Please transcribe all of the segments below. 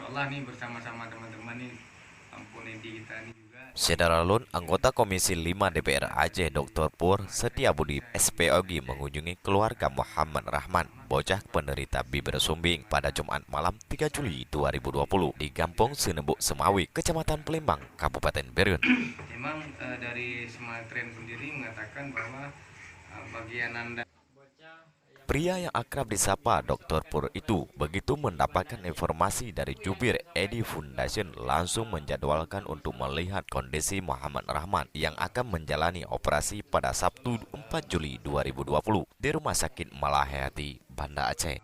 Allah nih bersama-sama teman-teman nih community kita nih juga. Sederalun, anggota Komisi 5 DPR Aceh Dr. Pur Setiabudi SPOG mengunjungi keluarga Muhammad Rahman, bocah penderita bibir sumbing pada Jumat malam 3 Juli 2020 di Kampung Sinebuk Semawi, Kecamatan Pelembang, Kabupaten Berun. Memang dari Sematren sendiri mengatakan bahwa bagian Anda Pria yang akrab disapa Dr. Pur itu begitu mendapatkan informasi dari jubir Edi Foundation langsung menjadwalkan untuk melihat kondisi Muhammad Rahman yang akan menjalani operasi pada Sabtu 4 Juli 2020 di Rumah Sakit Malahayati, Banda Aceh.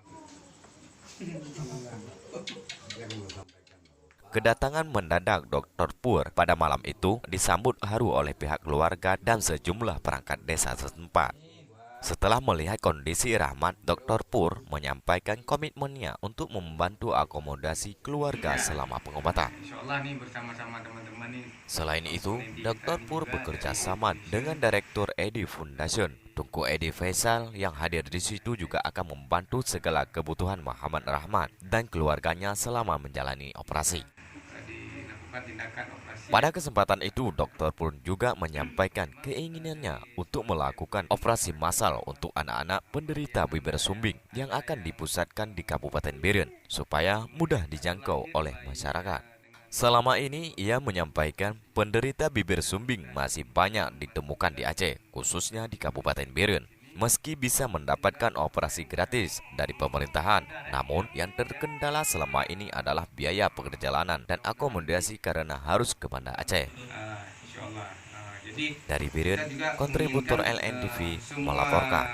Kedatangan mendadak Dr. Pur pada malam itu disambut haru oleh pihak keluarga dan sejumlah perangkat desa setempat. Setelah melihat kondisi Rahmat, Dr. Pur menyampaikan komitmennya untuk membantu akomodasi keluarga selama pengobatan. Insya Allah nih bersama-sama teman-teman nih. Selain itu, Dr. Pur bekerja sama dengan Direktur Edi Foundation, Tunku Edi Faisal, yang hadir di situ juga akan membantu segala kebutuhan Muhammad Rahmat dan keluarganya selama menjalani operasi. Dilakukan tindakan operasi. Pada kesempatan itu, Dr. Pur juga menyampaikan keinginannya untuk melakukan operasi massal untuk anak-anak penderita bibir sumbing yang akan dipusatkan di Kabupaten Berun supaya mudah dijangkau oleh masyarakat. Selama ini, ia menyampaikan penderita bibir sumbing masih banyak ditemukan di Aceh, khususnya di Kabupaten Berun. Meski bisa mendapatkan operasi gratis dari pemerintahan, namun yang terkendala selama ini adalah biaya perjalanan dan akomodasi karena harus ke Banda Aceh. Insya Allah. Jadi Dari Berun, kita juga kontributor menginginkan, LNTV semua melaporkan.